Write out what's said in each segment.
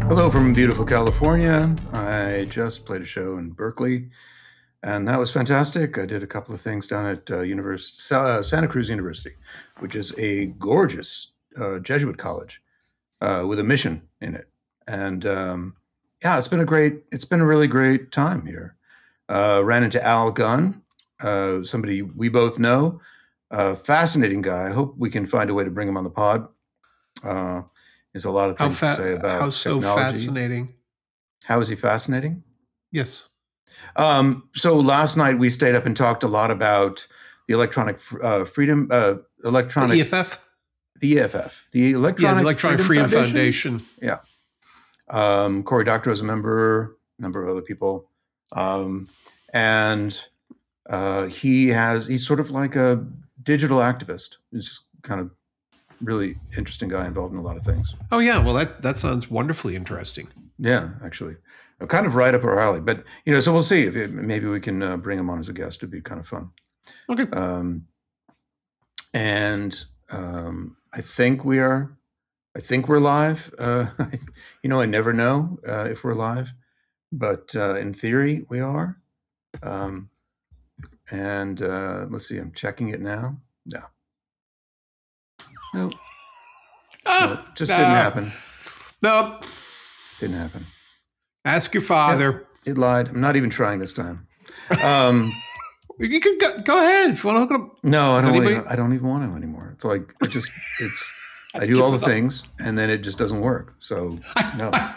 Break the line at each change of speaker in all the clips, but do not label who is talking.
Hello from beautiful California. I just played a show in Berkeley, and that was fantastic. I did a couple of things down at Santa Cruz University, which is a gorgeous Jesuit college with a mission in it. And yeah, it's been a really great time here. Ran into Al Gunn, somebody we both know, fascinating guy. I hope we can find a way to bring him on the pod. There's a lot of things to say about
How so
technology.
fascinating?
How is he fascinating?
Yes.
So last night we stayed up and talked a lot about the electronic freedom, electronic
EFF?
the EFF, the
The Electronic Freedom Foundation.
Yeah. Cory Doctorow is a member, a number of other people, and he's sort of like a digital activist. He's just kind of really interesting guy involved in a lot of things.
Oh yeah, well that sounds wonderfully interesting.
Yeah, actually, kind of right up our alley. But so we'll see if maybe we can bring him on as a guest. It'd be kind of fun.
Okay.
And I think we're live. I never know if we're live, but in theory we are. And let's see. I'm checking it now. No. Nope. Just didn't happen.
Nope.
Didn't happen.
Ask your father.
It lied. I'm not even trying this time.
You can go ahead if you want to hook it up.
No, I don't even want to anymore. It's like I do all the things and then it just doesn't work. So no, I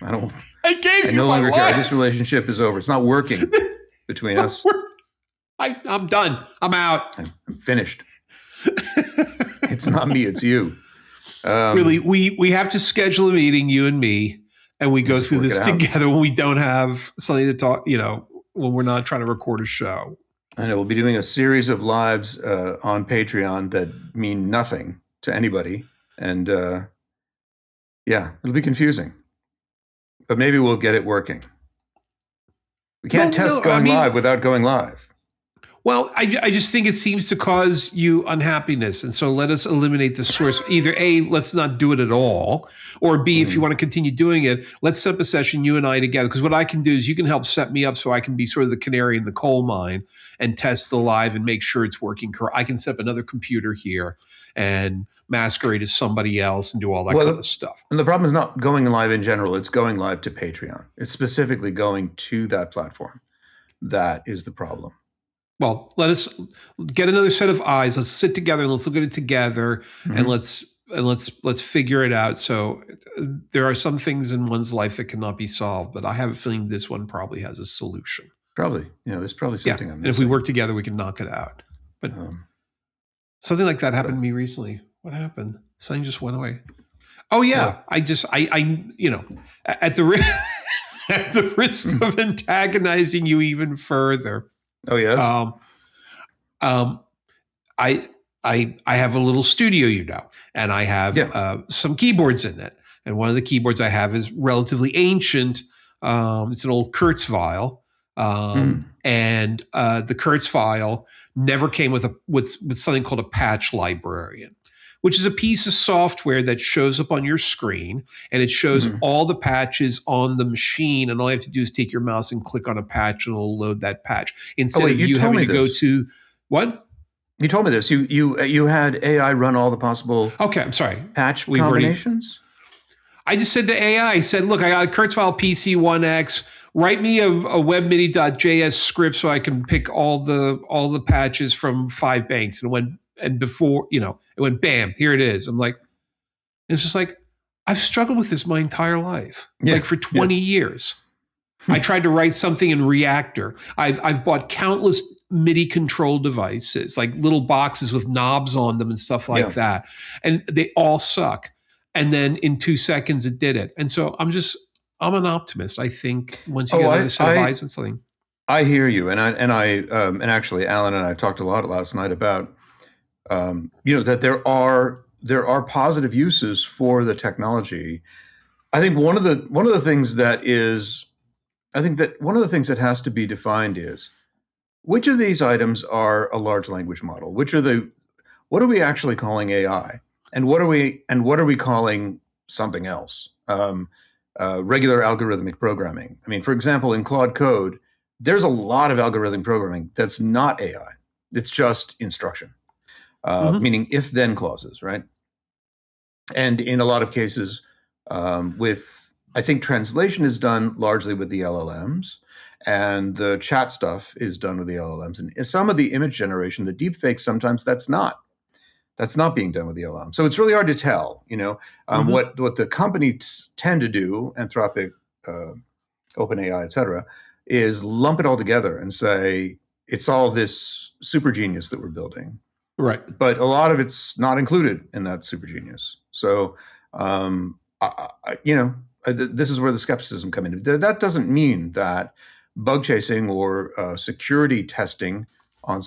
don't. I no longer care. This relationship is over. It's not working between us.
I'm done. I'm out.
I'm finished. It's not me, it's you.
Really, we have to schedule a meeting, you and me, and we go through this together when we don't have something to talk, when we're not trying to record a show.
I know we'll be doing a series of lives on Patreon that mean nothing to anybody. And yeah, it'll be confusing. But maybe we'll get it working. We can't test going live without going live.
Well, I just think it seems to cause you unhappiness. And so let us eliminate the source. Either A, let's not do it at all. Or B, if you want to continue doing it, let's set up a session, you and I together. Because what I can do is you can help set me up so I can be sort of the canary in the coal mine and test the live and make sure it's working correct. I can set up another computer here and masquerade as somebody else and do all that kind of stuff.
And the problem is not going live in general. It's going live to Patreon. It's specifically going to that platform. That is the problem.
Well, let us get another set of eyes. Let's sit together and let's look at it together, and let's figure it out. So there are some things in one's life that cannot be solved, but I have a feeling this one probably has a solution.
Probably, there's probably something.
And if we work together, we can knock it out. But something like that happened to me recently. What happened? Something just went away. Oh yeah, I at the risk of antagonizing you even further.
Oh yes.
I have a little studio, and I have some keyboards in it. And one of the keyboards I have is relatively ancient. It's an old Kurzweil, and the Kurzweil never came with something called a patch librarian, which is a piece of software that shows up on your screen, and it shows all the patches on the machine, and all you have to do is take your mouse and click on a patch, and it'll load that patch. Instead of you having to go to what?
You told me this. You had AI run all the possible.
Okay, I'm sorry.
Patch combinations.
I just said to AI, I said, look, I got a Kurzweil PC-1X. Write me a webmidi.js script so I can pick all the patches from 5 banks, and it went. And before, it went bam, here it is. I'm like, it's just like, I've struggled with this my entire life, like for 20 years. I tried to write something in Reactor. I've bought countless MIDI control devices, like little boxes with knobs on them and stuff like that. And they all suck. And then in 2 seconds, it did it. And so I'm an optimist. I think once you get another set of eyes on something.
I hear you. And actually, Alan and I talked a lot last night about, that there are positive uses for the technology. I think one of the things that has to be defined is which of these items are a large language model? What are we actually calling AI? And what are we calling something else? regular algorithmic programming. I mean, for example, in Claude Code, there's a lot of algorithmic programming that's not AI. It's just instruction, meaning if-then clauses, right? And in a lot of cases, I think translation is done largely with the LLMs, and the chat stuff is done with the LLMs. And some of the image generation, the deepfakes, sometimes that's not being done with the LLM. So it's really hard to tell, what the companies tend to do, Anthropic, OpenAI, et cetera, is lump it all together and say, it's all this super genius that we're building.
Right.
But a lot of it's not included in that super genius. So, this is where the skepticism comes in. That doesn't mean that bug chasing or security testing on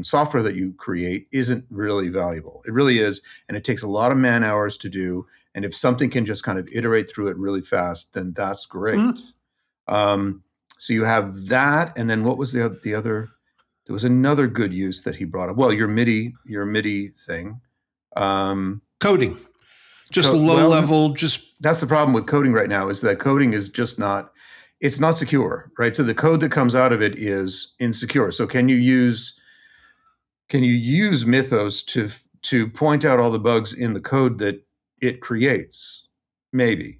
software that you create isn't really valuable. It really is, and it takes a lot of man hours to do. And if something can just kind of iterate through it really fast, then that's great. So you have that, and then what was the other? There was another good use that he brought up. Well, your MIDI thing,
coding, just low level. Just
that's the problem with coding right now, is that coding is just not. It's not secure, right? So the code that comes out of it is insecure. So can you use Mythos to point out all the bugs in the code that it creates? Maybe.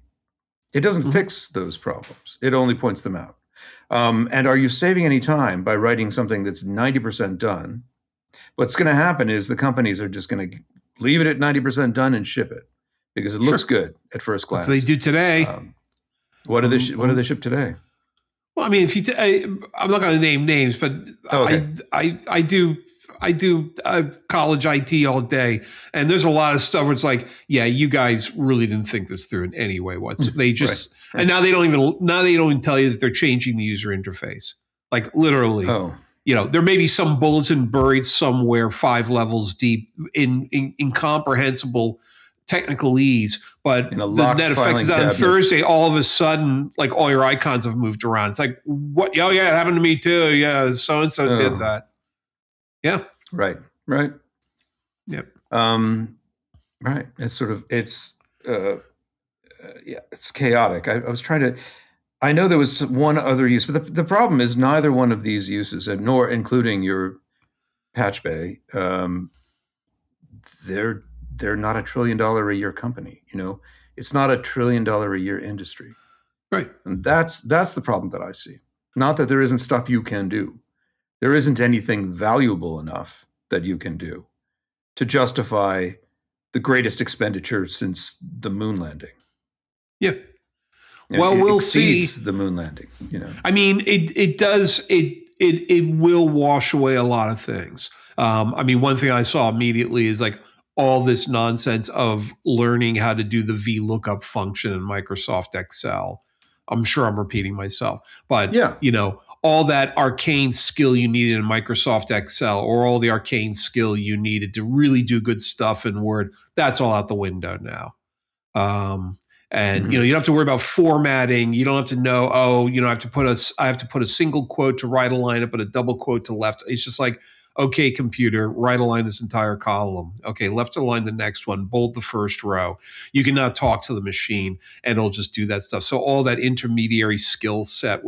It doesn't fix those problems. It only points them out. And are you saving any time by writing something that's 90% done? What's going to happen is the companies are just going to leave it at 90% done and ship it because it looks good at first glance.
That's what they do today.
What do they ship today?
Well, I mean, I'm not going to name names, but I do college IT all day, and there's a lot of stuff where it's like, yeah, you guys really didn't think this through in any way whatsoever. They just and now they don't even tell you that they're changing the user interface, like literally.
Oh.
There may be some bulletin buried somewhere 5 levels deep in incomprehensible technicalese, but the net effect is that on Thursday, all of a sudden, like all your icons have moved around. It's like, what? Oh yeah, it happened to me too. Yeah, so and so did that. Yeah.
Right.
Yep.
Right. It's sort of it's chaotic. I was trying to. I know there was one other use, but the problem is neither one of these uses, and nor including your Patch Bay, they're not $1 trillion a year company. It's not $1 trillion a year industry.
Right.
And that's the problem that I see. Not that there isn't stuff you can do. There isn't anything valuable enough that you can do to justify the greatest expenditure since the moon landing.
Yeah. Well, we'll see.
The moon landing,
I mean, it does. It will wash away a lot of things. I mean, one thing I saw immediately is like all this nonsense of learning how to do the VLOOKUP function in Microsoft Excel. I'm sure I'm repeating myself, but all that arcane skill you needed in Microsoft Excel, or all the arcane skill you needed to really do good stuff in Word, that's all out the window now. And you don't have to worry about formatting. You don't have to know, I have to put a single quote to right align it, but a double quote to left. It's just like, okay, computer, right align this entire column. Okay, left align the next one, bold the first row. You can now talk to the machine and it'll just do that stuff. So all that intermediary skill set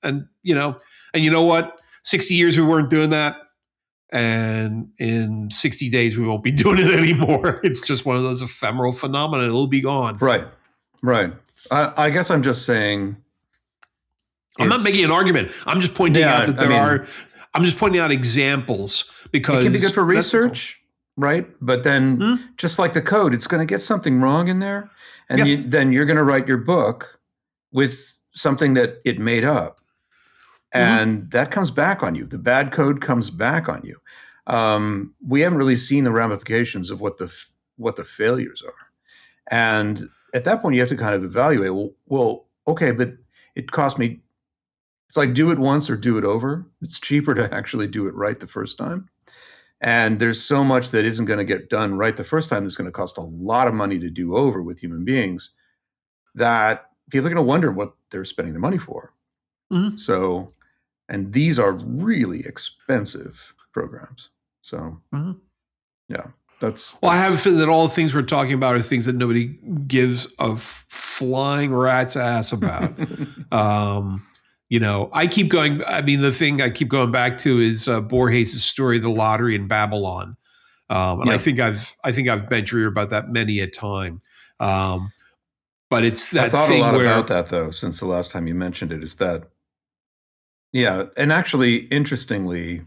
and you know what? 60 years we weren't doing that. And in 60 days, we won't be doing it anymore. It's just one of those ephemeral phenomena. It'll be gone.
Right. I guess I'm just saying.
I'm not making an argument. I'm just pointing out that I'm just pointing out examples because
it can be good for research, right? But then, just like the code, it's going to get something wrong in there, and then you're going to write your book with something that it made up. And that comes back on you. The bad code comes back on you. We haven't really seen the ramifications of what the failures are. And at that point, you have to kind of evaluate, well, okay, but it cost me. It's like do it once or do it over. It's cheaper to actually do it right the first time. And there's so much that isn't going to get done right the first time that's going to cost a lot of money to do over with human beings, that people are going to wonder what they're spending their money for. So, and these are really expensive programs. So, yeah.
Well, I have a feeling that all the things we're talking about are things that nobody gives a flying rat's ass about. I keep going. I mean, the thing I keep going back to is Borges' story, "The Lottery in Babylon," and I think I've been through about that many a time. But it's that
I thought a
thing
lot
where
about that though since the last time you mentioned it. Is that and actually, interestingly,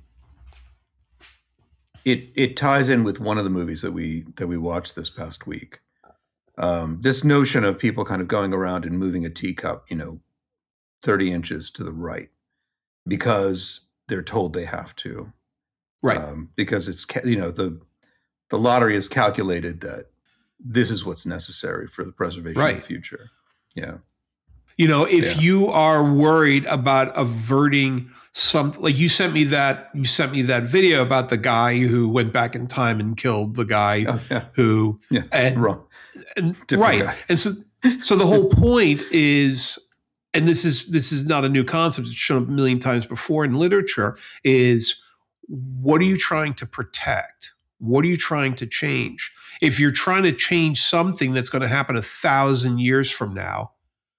it ties in with one of the movies that we watched this past week. This notion of people kind of going around and moving a teacup, 30 inches to the right because they're told they have to,
right,
because it's the lottery has calculated that this is what's necessary for the preservation of the future. Yeah.
If you are worried about averting some, like you sent me that video about the guy who went back in time and killed the guy who
wrong.
And right. Guy. And so the whole point is, and this is not a new concept, it's shown up a million times before in literature, is what are you trying to protect? What are you trying to change? If you're trying to change something that's going to happen 1,000 years from now,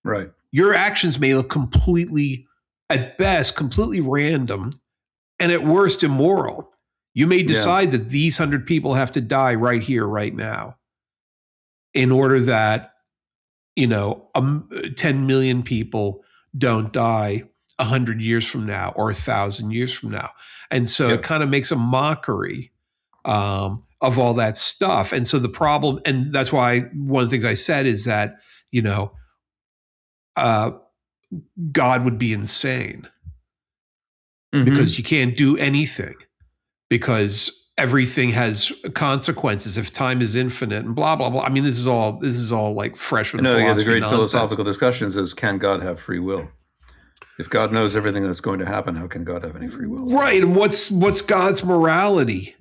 right,
your actions may look at best, completely random, and at worst, immoral. You may decide that these 100 people have to die right here, right now, in order that 10 million people don't die 100 years from now or 1,000 years from now. And so it kind of makes a mockery of all that stuff. And so the problem, and that's why one of the things I said is that, God would be insane because you can't do anything because everything has consequences if time is infinite and blah, blah, blah. I mean, this is all like freshman philosophy
the great
nonsense.
Philosophical discussions is, can God have free will? If God knows everything that's going to happen, how can God have any free will?
Right. And what's God's morality?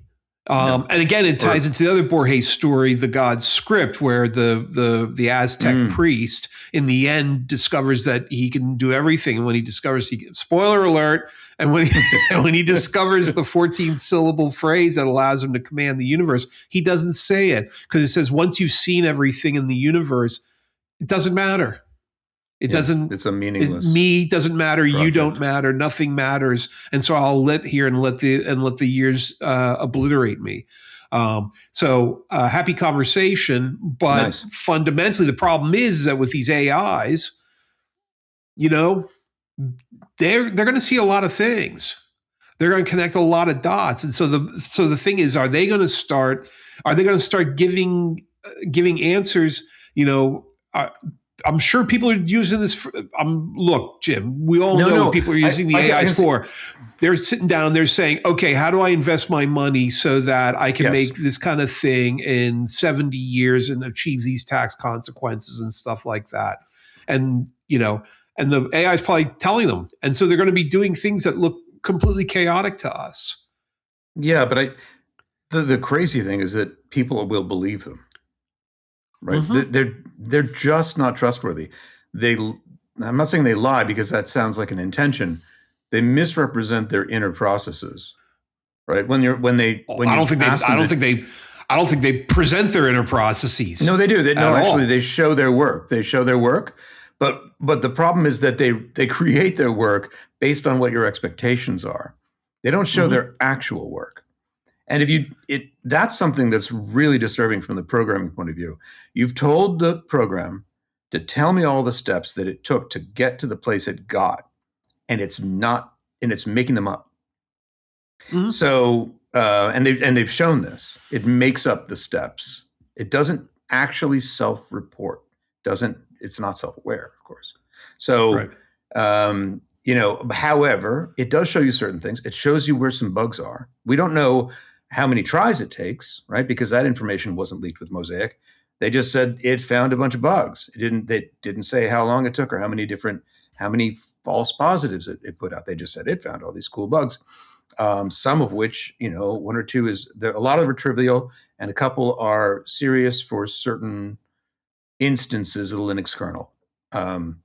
And again, it ties into the other Borges story, The God's Script, where the Aztec priest in the end discovers that he can do everything. And when he discovers, spoiler alert, and when he discovers the 14-syllable phrase that allows him to command the universe, he doesn't say it because it says, once you've seen everything in the universe, it doesn't matter. It doesn't.
It's a meaningless.
Me doesn't matter. Project. You don't matter. Nothing matters. And so I'll let the years obliterate me. So happy conversation, but fundamentally the problem is that with these AIs, they're going to see a lot of things. They're going to connect a lot of dots, and so the thing is, are they going to start giving answers? I'm sure people are using this. Look, Jim, we all know what people are using the AIs for. They're sitting down, they're saying, okay, how do I invest my money so that I can make this kind of thing in 70 years and achieve these tax consequences and stuff like that? And, and the AI is probably telling them. And so they're going to be doing things that look completely chaotic to us.
Yeah, but the crazy thing is that people will believe them. Right. They're just not trustworthy. I'm not saying they lie because that sounds like an intention. They misrepresent their inner processes. Right. I don't
think they present their inner processes.
No, they do. They show their work. But the problem is that they create their work based on what your expectations are. They don't show their actual work. And that's something that's really disturbing from the programming point of view. You've told the program to tell me all the steps that it took to get to the place it got, and it's making them up. So, and they've shown this. It makes up the steps. It doesn't actually self-report. It's not self-aware, of course. So, however, it does show you certain things. It shows you where some bugs are. We don't know how many tries it takes, right? Because that information wasn't leaked with Mosaic. They just said it found a bunch of bugs. They didn't say how long it took or how many false positives it put out. They just said it found all these cool bugs. Some of which, one or two a lot of them are trivial, and a couple are serious for certain instances of the Linux kernel. And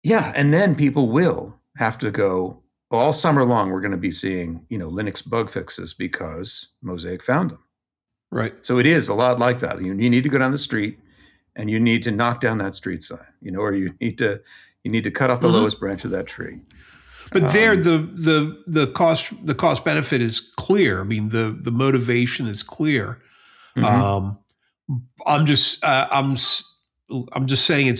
then people will have to go, all summer long, we're going to be seeing, Linux bug fixes because Mosaic found them.
Right.
So it is a lot like that. You need to go down the street and you need to knock down that street sign, or you need to cut off the lowest branch of that tree.
But there, the cost benefit is clear. I mean, the motivation is clear.
Mm-hmm.
I'm just saying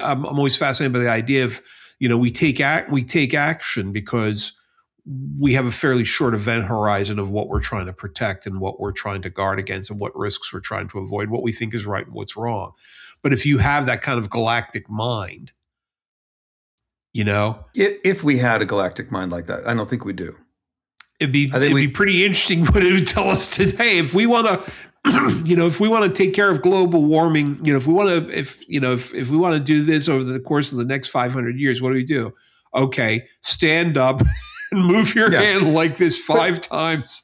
I'm always fascinated by the idea of, we take action because we have a fairly short event horizon of what we're trying to protect and what we're trying to guard against and what risks we're trying to avoid, what we think is right and what's wrong. But if you have that kind of galactic mind,
If we had a galactic mind like that, I don't think we do.
it'd be pretty interesting what it would tell us today. If we want to, if we want to take care of global warming, if we want to, if we want to do this over the course of the next 500 years, what do we do? Okay, stand up and move your hand like this 5 times.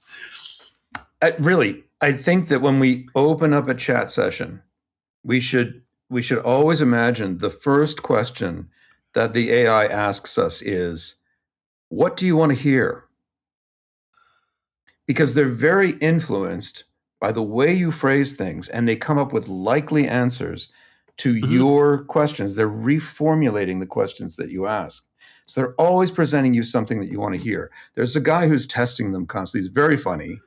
Really, I think that when we open up a chat session, we should always imagine the first question that the AI asks us is, what do you want to hear? Because they're very influenced by the way you phrase things, and they come up with likely answers to your questions. They're reformulating the questions that you ask. So they're always presenting you something that you want to hear. There's a guy who's testing them constantly. He's very funny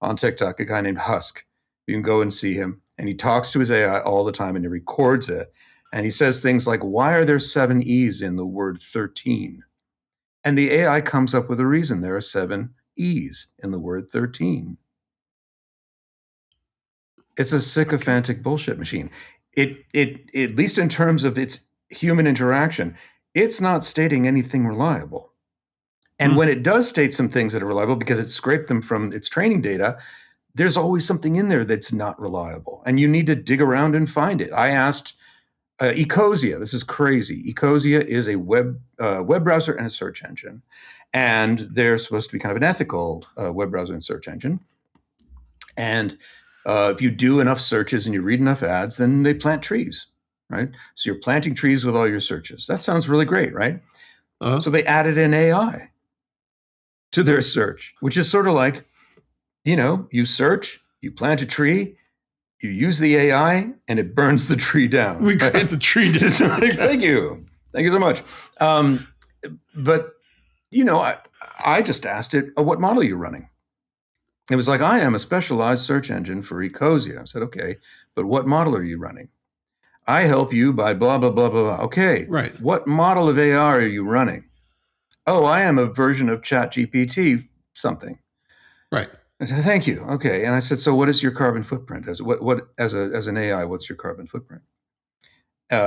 on TikTok, a guy named Husk. You can go and see him. And he talks to his AI all the time and he records it. And he says things like, why are there 7 E's in the word 13? And the AI comes up with a reason. There are 7 E's in the word 13. It's a sycophantic bullshit machine. It at least in terms of its human interaction, it's not stating anything reliable. And when it does state some things that are reliable because it scraped them from its training data, there's always something in there that's not reliable. And you need to dig around and find it. I asked Ecosia. This is crazy. Ecosia is a web browser and a search engine. And they're supposed to be kind of an ethical web browser and search engine. And if you do enough searches and you read enough ads, then they plant trees, right? So you're planting trees with all your searches. That sounds really great, right? So they added an AI to their search, which is sort of like, you search, you plant a tree, you use the AI, and it burns the tree down.
We cut the tree down.
Thank you so much. But I just asked it, what model are you running? It was like, I am a specialized search engine for Ecosia. I said, okay, but what model are you running? I help you by blah, blah, blah, blah, blah. Okay,
right.
What model of AI are you running? Oh, I am a version of ChatGPT something.
Right.
I said, thank you. Okay. And I said, so what is your carbon footprint? As an AI, what's your carbon footprint?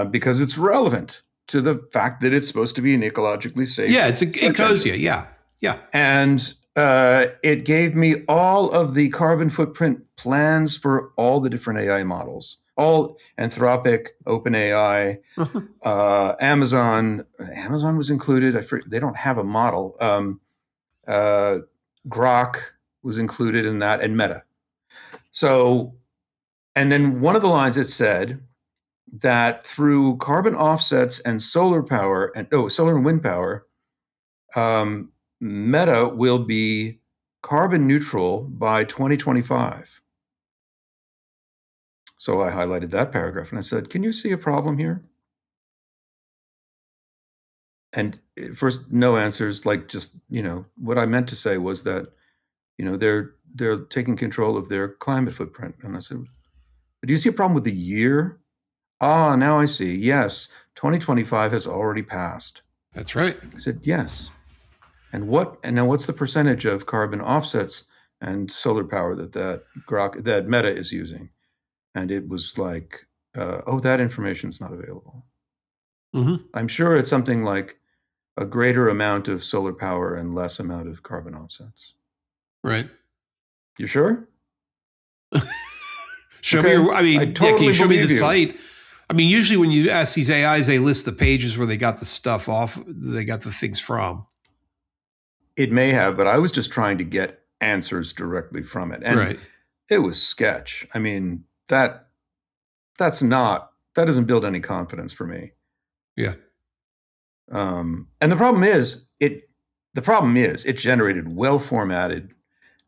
Because it's relevant to the fact that it's supposed to be an ecologically safe.
Yeah, it's Ecosia. Yeah. Yeah.
And it gave me all of the carbon footprint plans for all the different AI models, all Anthropic, OpenAI, Amazon. Amazon was included. They don't have a model. Grok was included in that, and Meta. So, and then one of the lines it said that through carbon offsets and solar and wind power, Meta will be carbon neutral by 2025. So I highlighted that paragraph and I said, can you see a problem here? And first, no answers. Like, just, what I meant to say was that, they're taking control of their climate footprint. And I said, do you see a problem with the year? Ah, now I see. Yes, 2025 has already passed.
That's right.
I said, yes. And now what's the percentage of carbon offsets and solar power that Meta is using? And it was like, that information's not available. I'm sure it's something like a greater amount of solar power and less amount of carbon offsets.
Right.
You sure?
Show me can you show me the site? I mean, usually when you ask these AIs, they list the pages where they got the stuff off, they got the things from.
It may have, but I was just trying to get answers directly from it. And it was sketch. I mean, that doesn't build any confidence for me.
Yeah.
And the problem is it generated well formatted,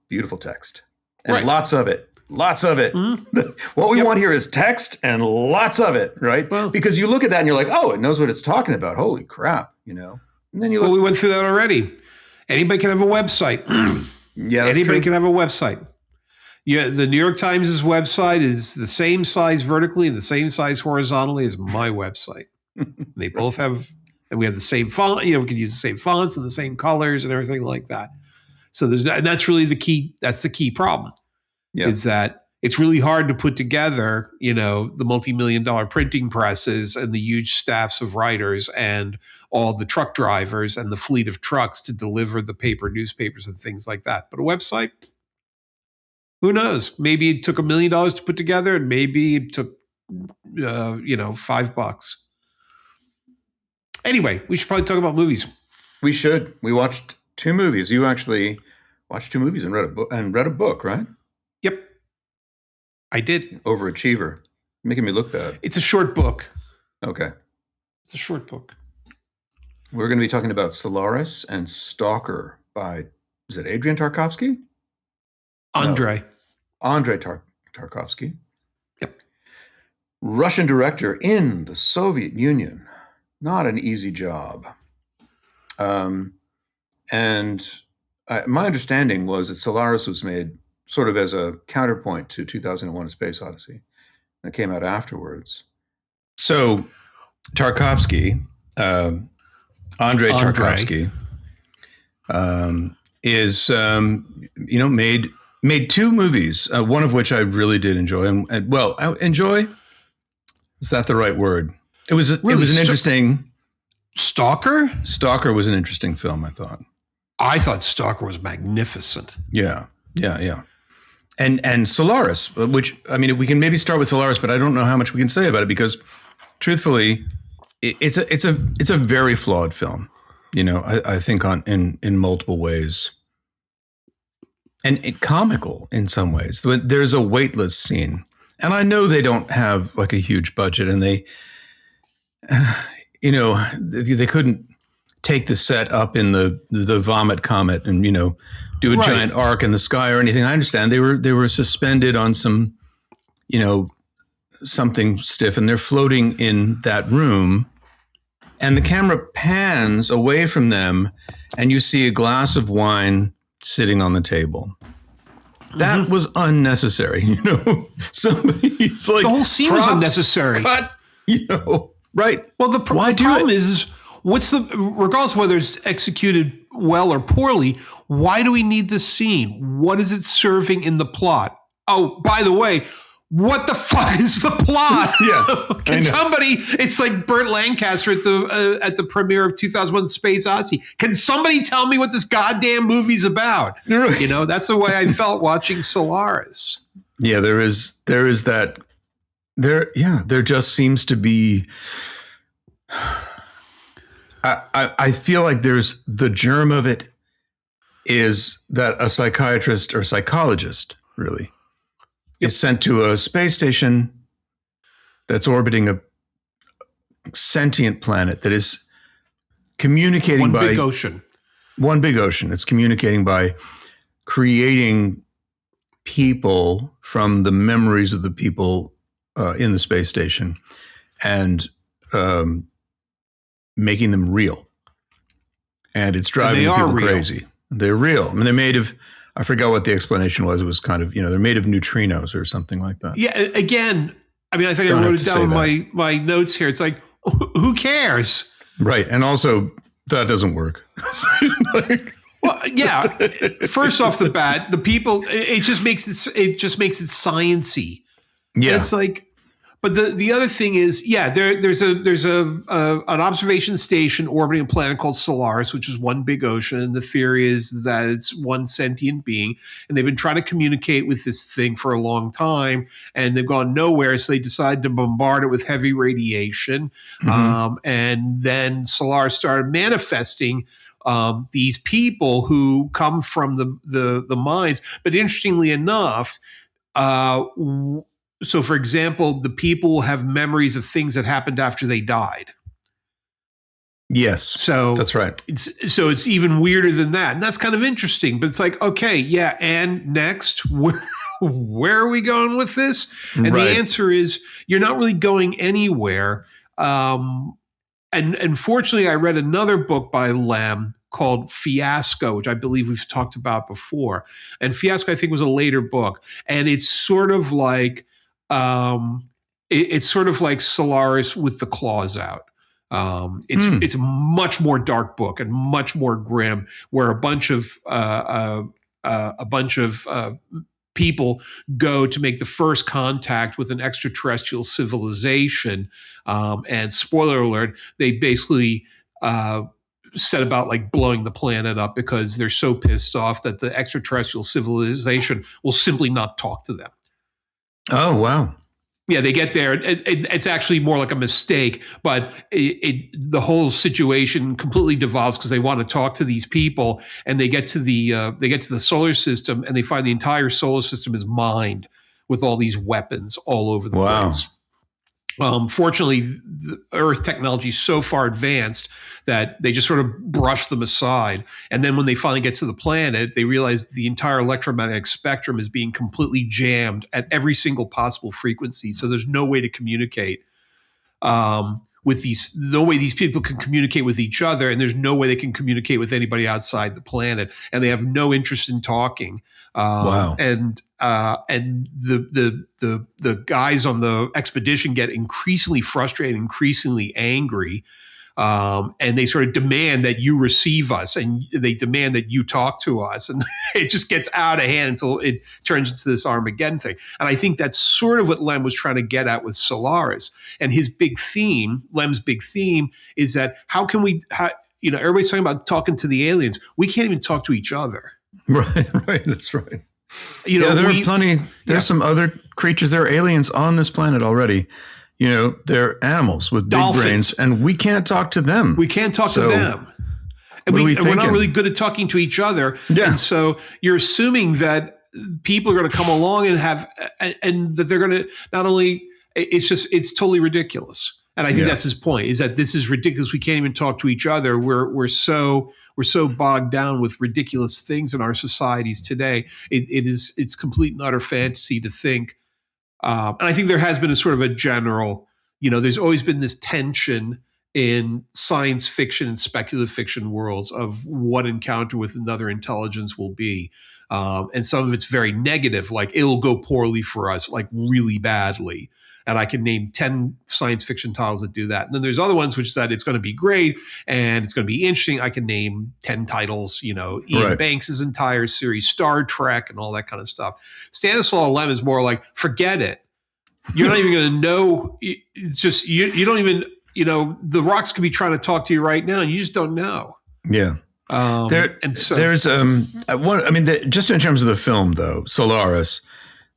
beautiful text and
Right.
lots of it. Lots of it.
Mhm.
What we
Yep.
want here is text and lots of it, right?
Well,
Because you look at that and you're like, oh, it knows what it's talking about. Holy crap, And then you
we
look,
went through that already. Anybody can have a website.
yeah, that's
Anybody
true.
can have a website. Yeah, the New York Times' website is the same size vertically and the same size horizontally as my website. They both have, and we have the same font. We can use the same fonts and the same colors and everything like that. So and that's really the key. That's the key problem.
Yeah.
Is that it's really hard to put together, the multi-million-dollar printing presses and the huge staffs of writers and all the truck drivers and the fleet of trucks to deliver the paper newspapers and things like that. But a website, who knows? Maybe it took $1 million to put together, and maybe it took, $5. Anyway, we should probably talk about movies.
We should. We watched 2 movies. You actually watched 2 movies and read a book, right?
Yep, I did.
Overachiever. Making me look bad.
It's a short book.
Okay.
It's a short book.
We're going to be talking about Solaris and Stalker by, is it Adrian Tarkovsky?
Andre.
No. Andre Tarkovsky.
Yep.
Russian director in the Soviet Union. Not an easy job. And my understanding was that Solaris was made sort of as a counterpoint to 2001: A Space Odyssey. And it came out afterwards. So Tarkovsky, Andre Tarkovsky, is made 2 movies, one of which I really did enjoy. Enjoy, is that the right word? It was an interesting.
Stalker
was an interesting film, I thought.
I thought Stalker was magnificent.
Yeah. And Solaris, which, I mean, we can maybe start with Solaris, but I don't know how much we can say about it because, truthfully, it's a very flawed film. I think in multiple ways, and comical in some ways. There's a weightless scene, and I know they don't have like a huge budget, and they couldn't take the set up in the Vomit Comet and do a giant arc in the sky or anything. I understand they were suspended on some something stiff, and they're floating in that room, and the camera pans away from them, and you see a glass of wine sitting on the table. That was unnecessary. Somebody's like,
the whole scene was unnecessary.
Cut, right.
Well, the problem is regardless of whether it's executed well or poorly, why do we need this scene? What is it serving in the plot? Oh, by the way, what the fuck is the plot?
Yeah.
Can somebody, it's like Burt Lancaster at the premiere of 2001: Space Odyssey. Can somebody tell me what this goddamn movie's about?
Right.
That's the way I felt watching Solaris.
Yeah, there is that. There just seems to be. I feel like there's the germ of it is that a psychiatrist or psychologist really is sent to a space station that's orbiting a sentient planet that is communicating
one
by
big ocean.
One big ocean. It's communicating by creating people from the memories of the people in the space station and making them real. And it's driving people crazy. They're real. I mean, they're made of, I forgot what the explanation was. It was kind of, they're made of neutrinos or something like that.
Yeah. Again, I mean, I think I wrote it down in my notes here. It's like, who cares?
Right. And also, that doesn't work.
Well, yeah. First off the bat, the people, it just makes it sciencey.
Yeah.
And it's like, but the other thing is, there's an observation station orbiting a planet called Solaris, which is one big ocean. And the theory is that it's one sentient being, and they've been trying to communicate with this thing for a long time, and they've gone nowhere. So they decide to bombard it with heavy radiation, and then Solaris started manifesting these people who come from the mines. But interestingly enough, so, for example, the people have memories of things that happened after they died.
Yes,
So
that's right.
it's even weirder than that. And that's kind of interesting. But it's like, okay, yeah, and next, where are we going with this? And the
Right.
answer is you're not really going anywhere. And fortunately, I read another book by Lem called Fiasco, which I believe we've talked about before. And Fiasco, I think, was a later book, and it's sort of like it's sort of like Solaris with the claws out. It's a much more dark book and much more grim, where a bunch of people go to make the first contact with an extraterrestrial civilization. And spoiler alert, they basically set about like blowing the planet up because they're so pissed off that the extraterrestrial civilization will simply not talk to them.
Oh, wow.
Yeah, they get there. It's actually more like a mistake, but the whole situation completely devolves because they want to talk to these people, and they get to the solar system, and they find the entire solar system is mined with all these weapons all over the place. Fortunately, the Earth technology is so far advanced that they just sort of brush them aside. And then when they finally get to the planet, they realize the entire electromagnetic spectrum is being completely jammed at every single possible frequency. So there's no way to communicate no way these people can communicate with each other, and there's no way they can communicate with anybody outside the planet, and they have no interest in talking.
Wow.
And the guys on the expedition get increasingly frustrated, increasingly angry, and they sort of demand that you receive us, and they demand that you talk to us, and it just gets out of hand until it turns into this Armageddon thing. And I think that's sort of what Lem was trying to get at with Solaris. And his big theme, Lem's big theme, is that how can we, everybody's talking about talking to the aliens. We can't even talk to each other.
Right. That's right.
There
are plenty. There's some other creatures. There are aliens on this planet already. They're animals with big brains, and we can't talk to them.
We can't talk to them. And we're not really good at talking to each other.
Yeah.
And so you're assuming that people are going to come along and that they're going to not only, it's totally ridiculous. And I think that's his point, is that this is ridiculous. We can't even talk to each other. We're so bogged down with ridiculous things in our societies today. It's complete and utter fantasy to think. And I think there has been a sort of a general, there's always been this tension in science fiction and speculative fiction worlds of what encounter with another intelligence will be. And some of it's very negative, like it'll go poorly for us, like really badly. And I can name 10 science fiction titles that do that. And then there's other ones which said it's going to be great and it's going to be interesting. I can name 10 titles, Ian Banks' entire series, Star Trek, and all that kind of stuff. Stanislaw Lem is more like, forget it. You're not even going to know. It's just, you don't even, the rocks could be trying to talk to you right now and you just don't know.
Yeah. Just in terms of the film though, Solaris,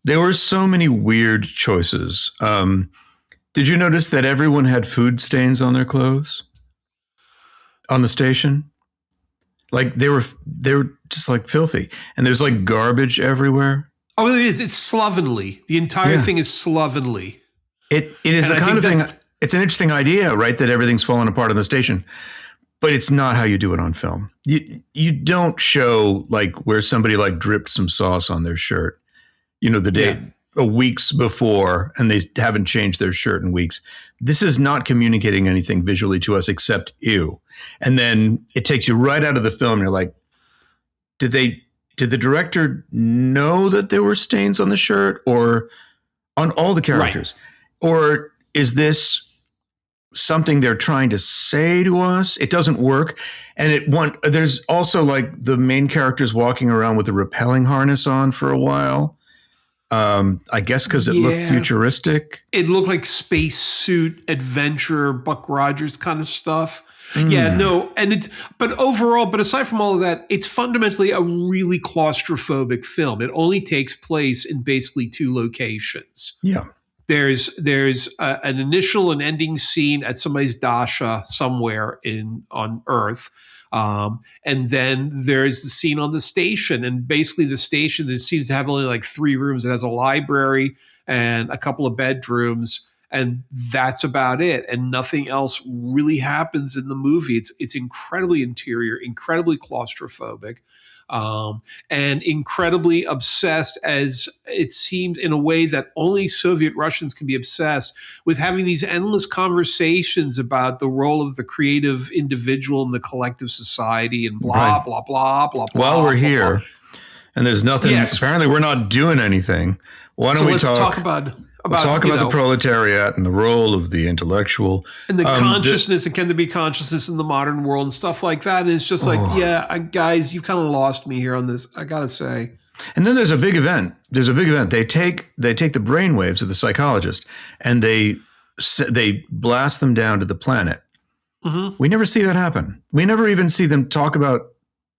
there were so many weird choices. Did you notice that everyone had food stains on their clothes on the station? Like they were just like filthy, and there's like garbage everywhere.
Oh, it is. It's slovenly. The entire thing is slovenly.
It is the kind of thing. It's an interesting idea, right? That everything's falling apart on the station, but it's not how you do it on film. You don't show like where somebody like dripped some sauce on their shirt. The day weeks before, and they haven't changed their shirt in weeks. This is not communicating anything visually to us except ew. And then it takes you right out of the film. And you're like, did the director know that there were stains on the shirt or on all the characters? Right. Or is this something they're trying to say to us? It doesn't work. And there's also like the main characters walking around with a rappelling harness on for a while. I guess because it looked futuristic. It
looked like spacesuit adventure, Buck Rogers kind of stuff. Yeah, no, but aside from all of that, it's fundamentally a really claustrophobic film. It only takes place in basically two locations.
Yeah.
There's an initial and ending scene at somebody's dasha somewhere on Earth. And then there's the scene on the station, and basically the station that seems to have only like 3 rooms. It has a library and a couple of bedrooms and that's about it. And nothing else really happens in the movie. It's incredibly interior, incredibly claustrophobic, and incredibly obsessed, as it seemed, in a way that only Soviet Russians can be obsessed with, having these endless conversations about the role of the creative individual in the collective society, and blah, blah, blah, blah, blah.
While we're
blah,
here,
blah.
and there's nothing,
Yes.
apparently we're not doing anything. Why don't
So
we
let's talk about
the proletariat and the role of the intellectual
and the consciousness, and can there be consciousness in the modern world and stuff like that. And it's just like, guys, you kind of lost me here on this, I gotta say.
And then there's a big event. They take the brainwaves of the psychologist and they blast them down to the planet.
Mm-hmm.
We never see that happen. We never even see them talk about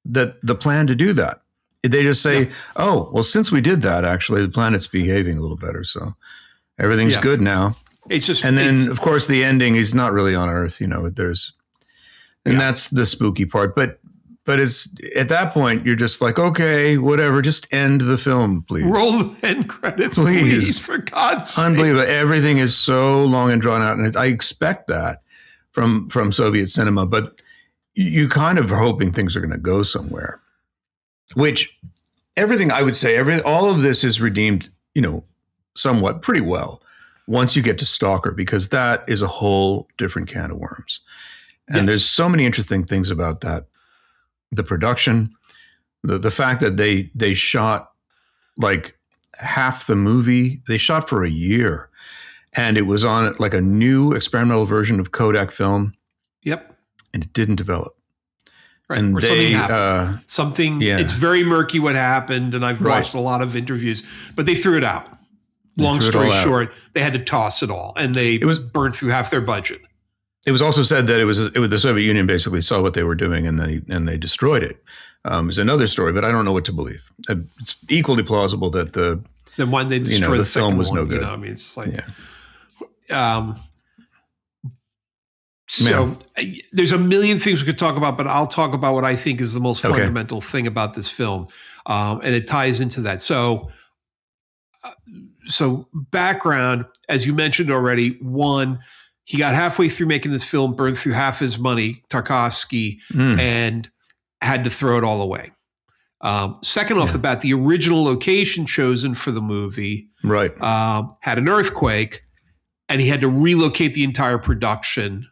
the plan to do that. They just say, oh, well, since we did that, actually, the planet's behaving a little better. So everything's good now.
It's just,
and then, of course, the ending is not really on Earth. That's the spooky part. But it's at that point, you're just like, okay, whatever, just end the film, please.
Roll the end credits, please, for God's sake.
Unbelievable. Everything is so long and drawn out. And I expect that from Soviet cinema, but you kind of are hoping things are going to go somewhere. Which everything, I would say, all of this is redeemed, somewhat pretty well once you get to Stalker, because that is a whole different can of worms. And there's so many interesting things about that. The production, the fact that they shot like half the movie, they shot for a year, and it was on like a new experimental version of Kodak film.
Yep.
And it didn't develop.
Right.
And
or something happened. It's very murky what happened, and I've watched a lot of interviews, but they threw it out. Long story short, they had to toss it all, and it was burned through half their budget.
It was also said that it was the Soviet Union basically saw what they were doing and they destroyed it. It's another story, but I don't know what to believe. It's equally plausible that
then when they destroyed
the film was no good.
I mean, it's like, So there's a million things we could talk about, but I'll talk about what I think is the most fundamental thing about this film. And it ties into that. So background, as you mentioned already, one, he got halfway through making this film, burned through half his money, Tarkovsky, and had to throw it all away. Second off the bat, the original location chosen for the movie had an earthquake, and he had to relocate the entire production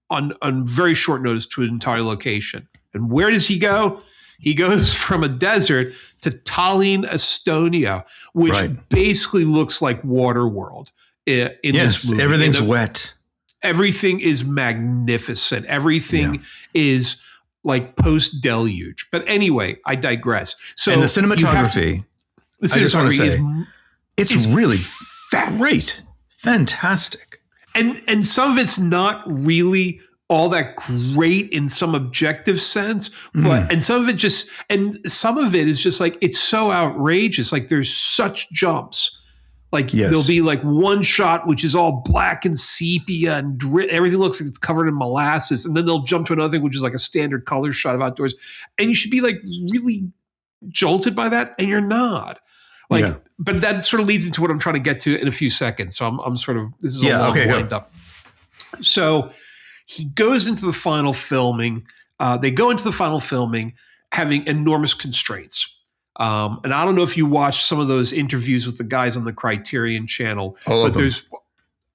on very short notice to an entire location. And where does he go? He goes from a desert to Tallinn, Estonia, which basically looks like Waterworld in this movie.
Everything's wet.
Everything is magnificent. Everything is like post-deluge. But anyway, I digress. So,
and the cinematography, I just want to say, it's really great. Fantastic.
And some of it's not really all that great in some objective sense, but and some of it is just like, it's so outrageous. Like there's such jumps. Like there'll be like one shot which is all black and sepia and everything looks like it's covered in molasses, and then they'll jump to another thing which is like a standard color shot of outdoors, and you should be like really jolted by that, and you're not. But that sort of leads into what I'm trying to get to in a few seconds. So I'm sort of, this is a long wind up. So he goes into the final filming. They go into the final filming having enormous constraints. And I don't know if you watched some of those interviews with the guys on the Criterion channel,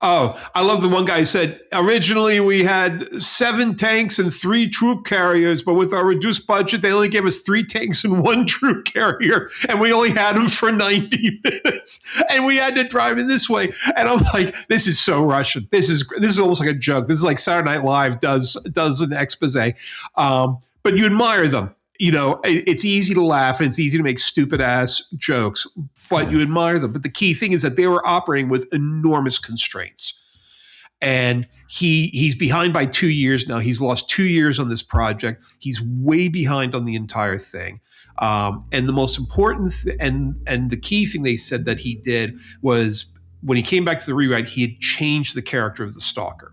I love the one guy who said, originally we had 7 tanks and 3 troop carriers, but with our reduced budget, they only gave us 3 tanks and 1 troop carrier, and we only had them for 90 minutes, and we had to drive in this way. And I'm like, this is so Russian. This is almost like a joke. This is like Saturday Night Live does an expose. But you admire them. It's easy to laugh and it's easy to make stupid ass jokes, but you admire them. But the key thing is that they were operating with enormous constraints. And he's behind by 2 years now. He's lost 2 years on this project. He's way behind on the entire thing. And the most important and the key thing they said that he did was when he came back to the rewrite, he had changed the character of the Stalker,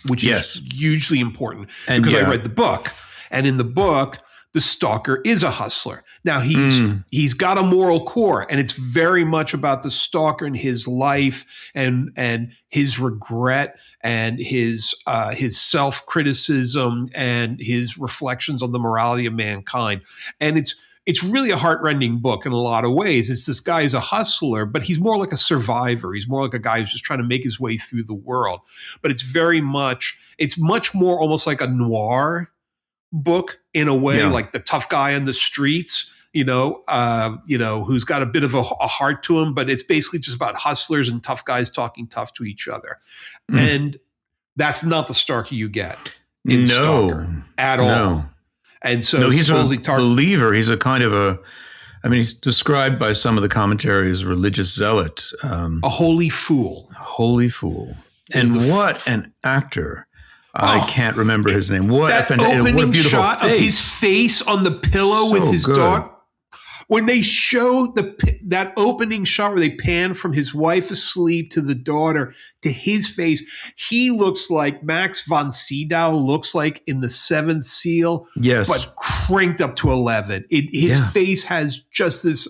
which is hugely important. And because I read the book. And in the book, the stalker is a hustler. Now he's got a moral core, and it's very much about the stalker and his life and his regret and his self-criticism and his reflections on the morality of mankind. And it's really a heartrending book in a lot of ways. It's this guy is a hustler, but he's more like a survivor. He's more like a guy who's just trying to make his way through the world. But it's much more almost like a noir book in a way, like the tough guy on the streets, who's got a bit of a heart to him, but it's basically just about hustlers and tough guys talking tough to each other. And that's not the Stalker you get in Stalker at all. And so
he's a believer. He's a kind of he's described by some of the commentaries as a religious zealot.
A holy fool.
Holy fool. And what an actor. I can't remember his name. What
opening
what a
shot
face.
Of his face on the pillow with his dog. When they show that opening shot where they pan from his wife asleep to the daughter to his face, he looks like Max von Sydow looks like in The Seventh Seal, but cranked up to 11. His face has just this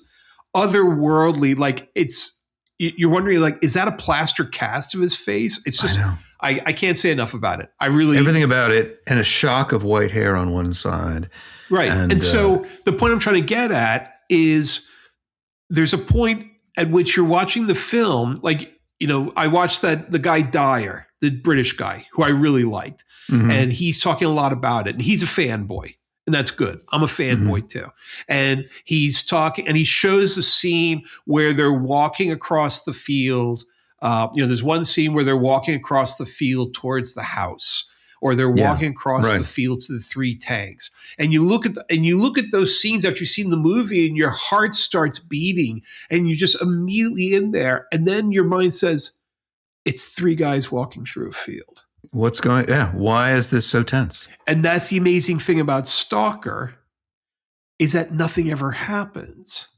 otherworldly, like you're wondering, like, is that a plaster cast of his face? It's just, I can't say enough about it.
Everything about it, and a shock of white hair on one side.
Right. And so the point I'm trying to get at is there's a point at which you're watching the film, like, I watched the guy Dyer, the British guy who I really liked, and he's talking a lot about it, and he's a fanboy. And that's good. I'm a fanboy too. And he's talking, and he shows the scene where they're walking across the field. There's one scene where they're walking across the field towards the house, or they're walking across the field to the 3 tanks. And you look at those scenes after you've seen the movie, and your heart starts beating, and you're just immediately in there. And then your mind says, it's 3 guys walking through a field.
Why is this so tense?
And that's the amazing thing about Stalker, is that nothing ever happens.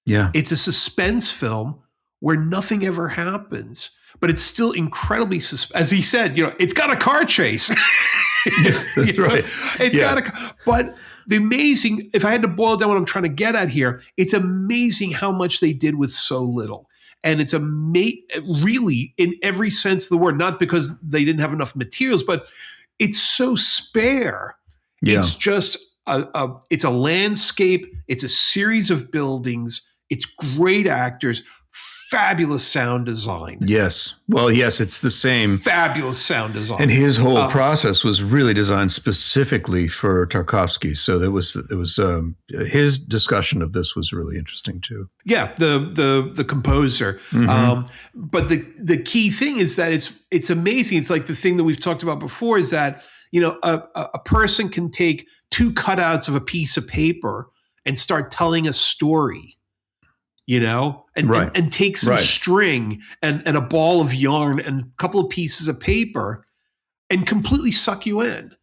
Yeah.
It's a suspense film where nothing ever happens, but it's still incredibly as he said, it's got a car chase.
That's right.
It's got but the amazing, if I had to boil down what I'm trying to get at here, it's amazing how much they did with so little. And it's really, in every sense of the word, not because they didn't have enough materials, but it's so spare. Yeah. It's just it's a landscape. It's a series of buildings. It's great actors, fabulous sound design.
Yes. Well, yes, it's the same.
Fabulous sound design.
And his whole process was really designed specifically for Tarkovsky. So there was his discussion of this was really interesting too.
Yeah, the composer. But the key thing is that it's amazing. It's like the thing that we've talked about before is that, a person can take 2 cutouts of a piece of paper and start telling a story. And take some string and a ball of yarn and a couple of pieces of paper and completely suck you in.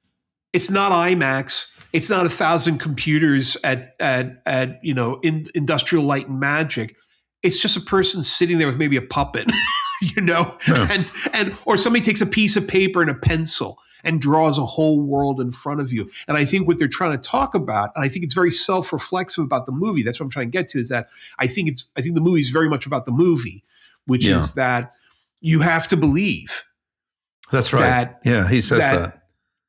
It's not IMAX. It's not 1,000 computers at in Industrial Light and Magic. It's just a person sitting there with maybe a puppet, and or somebody takes a piece of paper and a pencil and draws a whole world in front of you. And I think what they're trying to talk about, and I think it's very self-reflexive about the movie. That's what I'm trying to get to, is that I think the movie is very much about the movie, which is that you have to believe.
That's right. He says that.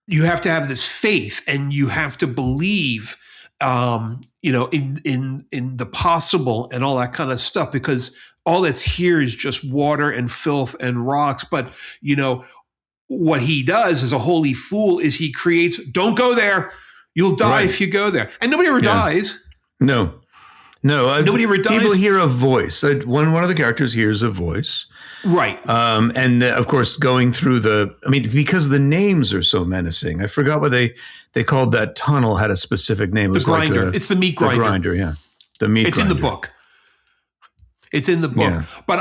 You have to have this faith, and you have to believe, in the possible and all that kind of stuff, because all that's here is just water and filth and rocks. But, what he does as a holy fool is he creates, don't go there. You'll die if you go there. And nobody ever dies.
No.
Nobody ever dies.
People hear a voice. One of the characters hears a voice.
Right.
And of course, going through because the names are so menacing. I forgot what they called that tunnel, had a specific name.
The grinder. It's the meat grinder.
The grinder, yeah. The meat grinder.
It's in the book. It's in the book. Yeah. But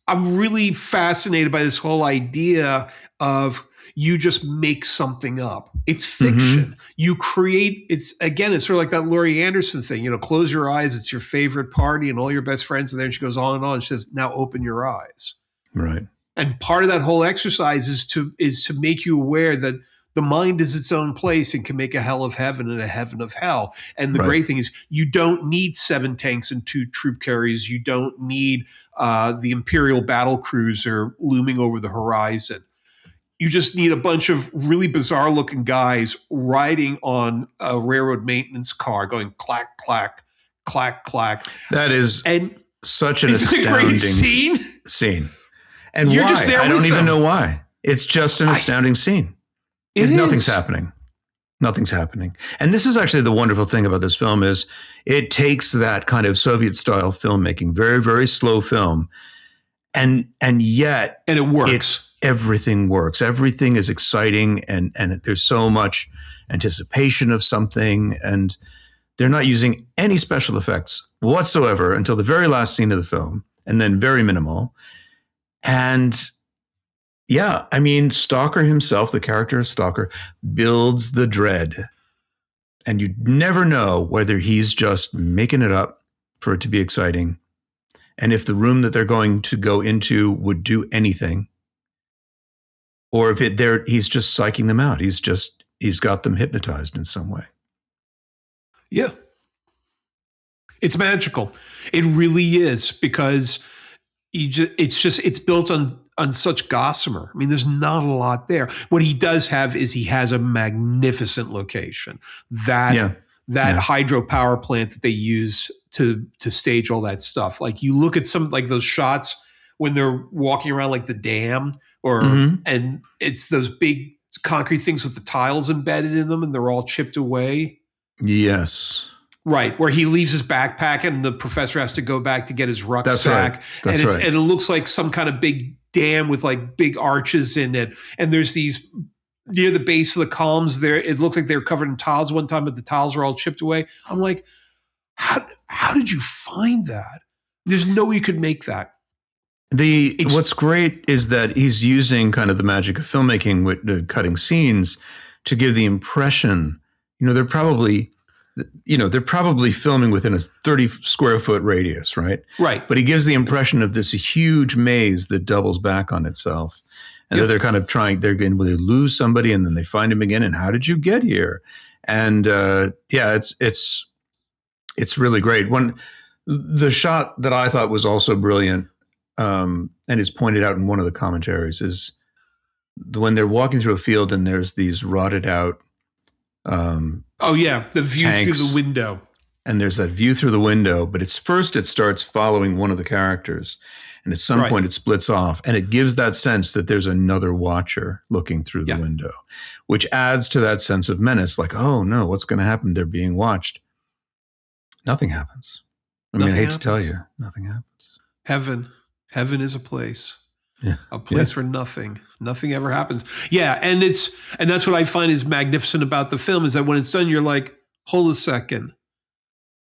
I'm really fascinated by this whole idea of you just make something up. It's fiction. You create, it's sort of like that Laurie Anderson thing, close your eyes, it's your favorite party and all your best friends are there. And she goes on and on. She says, now open your eyes.
Right.
And part of that whole exercise is to make you aware that The mind is its own place and can make a hell of heaven and a heaven of hell. And the
Right.
great thing is you don't need 7 tanks and 2 troop carriers. You don't need the Imperial battle cruiser looming over the horizon. You just need a bunch of really bizarre looking guys riding on a railroad maintenance car going clack, clack, clack, clack.
That is
and
such an
it's a
astounding
great scene.
And
You're
why?
just there
I
with
don't even
them.
know why. It's just an astounding scene. Nothing's happening. Nothing's happening. And this is actually the wonderful thing about this film is it takes that kind of Soviet style filmmaking, very, very slow film, and yet
And it works.
Everything works. Everything is exciting, and there's so much anticipation of something, and they're not using any special effects whatsoever until the very last scene of the film, and then very minimal. And yeah, I mean, Stalker himself, the character of Stalker, builds the dread. And you never know whether he's just making it up for it to be exciting. And if the room that they're going to go into would do anything. Or if he's just psyching them out. He's got them hypnotized in some way.
Yeah. It's magical. It really is, because it's built on such gossamer. I mean, there's not a lot there. What he does have is he has a magnificent location. That hydropower plant that they use to stage all that stuff. Like you look at some like those shots when they're walking around like the dam and it's those big concrete things with the tiles embedded in them and they're all chipped away.
Yes.
Right, where he leaves his backpack and the professor has to go back to get his rucksack.
That's right.
And it looks like some kind of big dam with like big arches in it. And there's these near the base of the columns there. It looks like they were covered in tiles one time, but the tiles are all chipped away. I'm like, how did you find that? There's no way you could make that.
What's great is that he's using kind of the magic of filmmaking with cutting scenes to give the impression, they're probably filming within a 30 square foot radius, right?
Right.
But he gives the impression of this huge maze that doubles back on itself. And they're kind of they lose somebody and then they find him again. And how did you get here? And it's really great. The shot that I thought was also brilliant, and is pointed out in one of the commentaries, is when they're walking through a field and there's these rotted out
the view
tanks,
through the window.
And there's that view through the window, but it starts following one of the characters. And at some point it splits off and it gives that sense that there's another watcher looking through the window, which adds to that sense of menace. Like, oh no, what's going to happen? They're being watched. Nothing happens. I hate to tell you, nothing happens.
Heaven is a place.
Yeah.
A place where nothing ever happens. Yeah. And that's what I find is magnificent about the film is that when it's done, you're like, hold a second.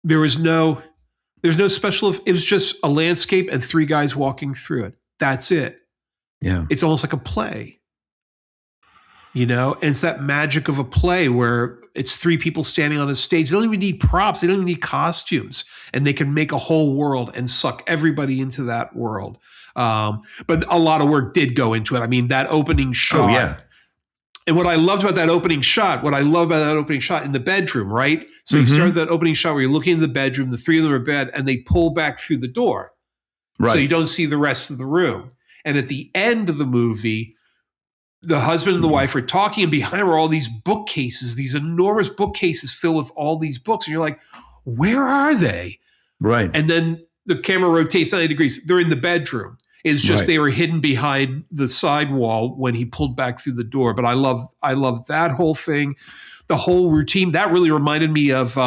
There's no special, it was just a landscape and 3 guys walking through it. That's it.
Yeah.
It's almost like a play, and it's that magic of a play where it's 3 people standing on a stage. They don't even need props. They don't even need costumes, and they can make a whole world and suck everybody into that world. But a lot of work did go into it. I mean, that opening shot.
Oh, yeah.
And what I loved about that opening shot in the bedroom, right? So you start that opening shot where you're looking in the bedroom, the 3 of them are in bed, and they pull back through the door. Right. So you don't see the rest of the room. And at the end of the movie, the husband and the wife are talking, and behind them are all these bookcases, these enormous bookcases filled with all these books. And you're like, where are they?
Right.
And then the camera rotates 90 degrees. They're in the bedroom. It's just they were hidden behind the sidewall when he pulled back through the door. But I love that whole thing, the whole routine. That really reminded me of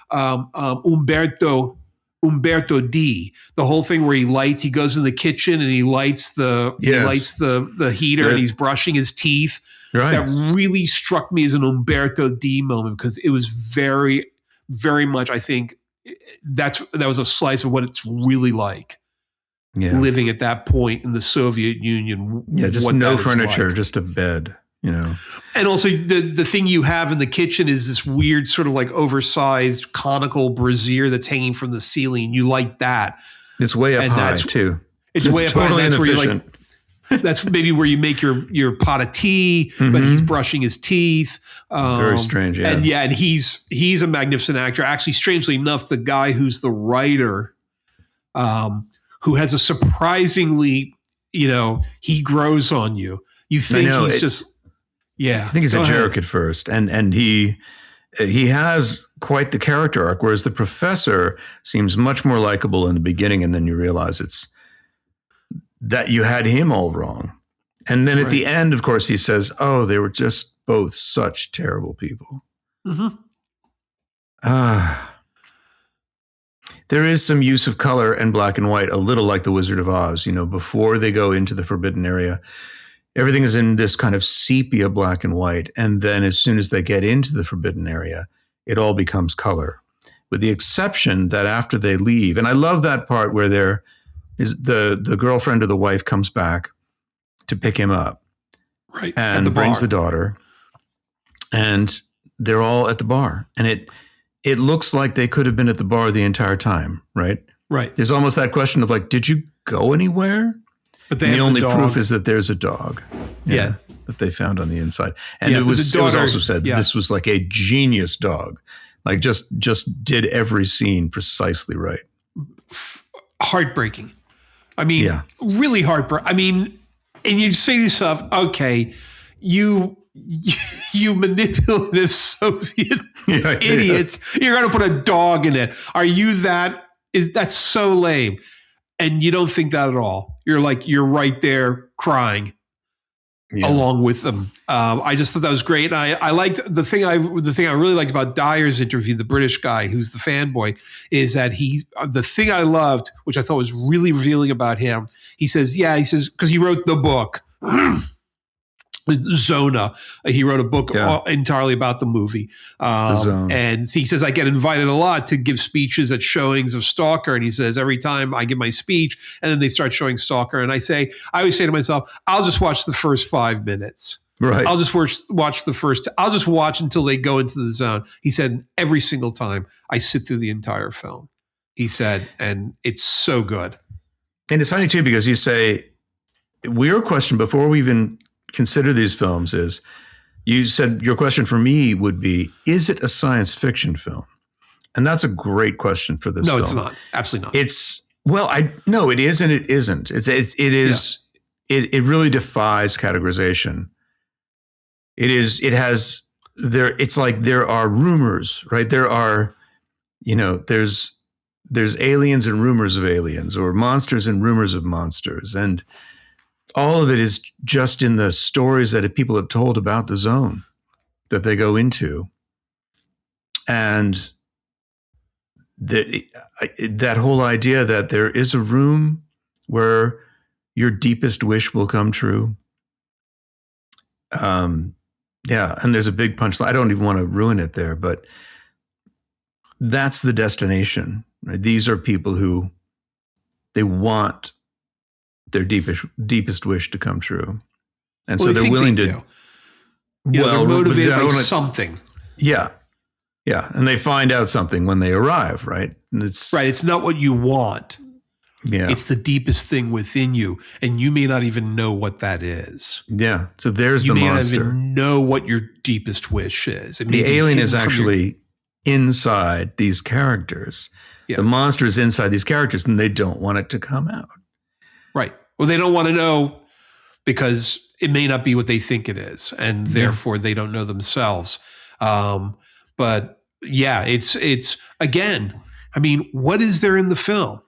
Umberto D. The whole thing where he goes in the kitchen and he lights the heater and he's brushing his teeth. Right. That really struck me as an Umberto D moment because it was very, very much. I think that was a slice of what it's really like. Yeah. Living at that point in the Soviet Union.
Yeah, just no furniture, like. Just a bed, And
also the thing you have in the kitchen is this weird sort of like oversized conical brazier that's hanging from the ceiling. You like that.
It's way up high too.
It's way up high. That's where you're like, That's maybe where you make your pot of tea, but he's brushing his teeth.
Very strange, yeah.
And he's a magnificent actor. Actually, strangely enough, the guy who's the writer, who has a surprisingly, he grows on you. You think he's just, yeah.
I think he's a jerk at first, and he has quite the character arc, whereas the professor seems much more likable in the beginning, and then you realize it's that you had him all wrong. And then at the end, of course, he says, oh, they were just both such terrible people. There is some use of color and black and white, a little like the Wizard of Oz. Before they go into the forbidden area, everything is in this kind of sepia black and white. And then as soon as they get into the forbidden area, it all becomes color, with the exception that after they leave, and I love that part where the girlfriend or the wife comes back to pick him up,
right,
and brings the daughter, and they're all at the bar, and it looks like they could have been at the bar the entire time, right?
Right.
There's almost that question of like, did you go anywhere?
But
the only proof is that there's a dog, that they found on the inside, and it was also said this was like a genius dog, like just did every scene precisely right.
Heartbreaking. I mean, really heartbreaking. I mean, and you say to yourself, okay, you manipulative Soviet idiots, you're going to put a dog in it. Are you that's so lame. And you don't think that at all. You're right there crying along with them. I just thought that was great. And I liked the thing I really liked about Dyer's interview, the British guy who's the fanboy, is that the thing I loved, which I thought was really revealing about him. He says, because he wrote the book, Zona. He wrote a book entirely about the movie. And he says, I get invited a lot to give speeches at showings of Stalker. And he says, every time I give my speech and then they start showing Stalker. And I always say to myself, I'll just watch the first 5 minutes.
Right.
I'll just watch I'll just watch until they go into the zone. He said, every single time I sit through the entire film. He said, and it's so good.
And it's funny too, because you say, your question before we even consider these films is, you said your question for me would be, is it a science fiction film? And that's a great question for this film.
No, it's not. Absolutely not.
It is and it isn't. It really defies categorization. It's like there are rumors, right? There are, there's aliens and rumors of aliens, or monsters and rumors of monsters. And all of it is just in the stories that people have told about the zone that they go into. And that whole idea that there is a room where your deepest wish will come true. And there's a big punchline. I don't even want to ruin it there, but that's the destination. Right? These are people who they want their deepest wish to come true. And so they're willing to,
they're motivated by something.
Yeah. Yeah. And they find out something when they arrive, right? And
it's not what you want.
Yeah.
It's the deepest thing within you. And you may not even know what that is.
Yeah. So there's the monster.
You may not even know what your deepest wish is.
The alien is actually inside these characters. Yeah. The monster is inside these characters, and they don't want it to come out.
Right. Well, they don't want to know because it may not be what they think it is, and therefore they don't know themselves. But yeah, it's again, I mean, what is there in the film?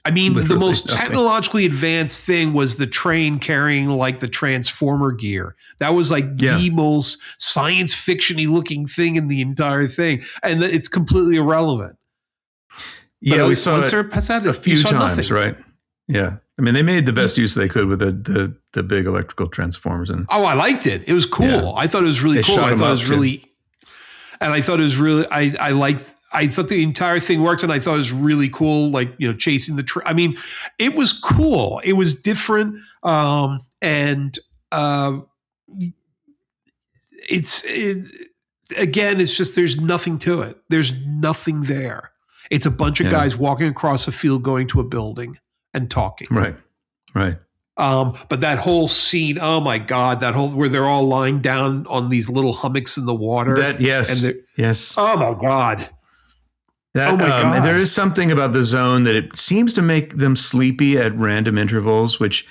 I mean, the most technologically advanced thing was the train carrying like the Transformer gear. That was like the most science fiction-y looking thing in the entire thing. And it's completely irrelevant.
Yeah, we saw it a few times, right? Yeah. I mean, they made the best use they could with the big electrical transformers.
I liked it. It was cool. Yeah. I thought it was really cool. I thought it was really, I thought the entire thing worked, and I thought it was really cool, like, chasing the train. I mean, it was cool. It was different. It's just, there's nothing to it. There's nothing there. It's a bunch of guys walking across a field, going to a building and talking.
Right. Right.
But that whole scene, oh my God, that whole where they're all lying down on these little hummocks in the water.
Yes.
Oh my God.
That,
oh my God.
There is something about the zone that it seems to make them sleepy at random intervals, which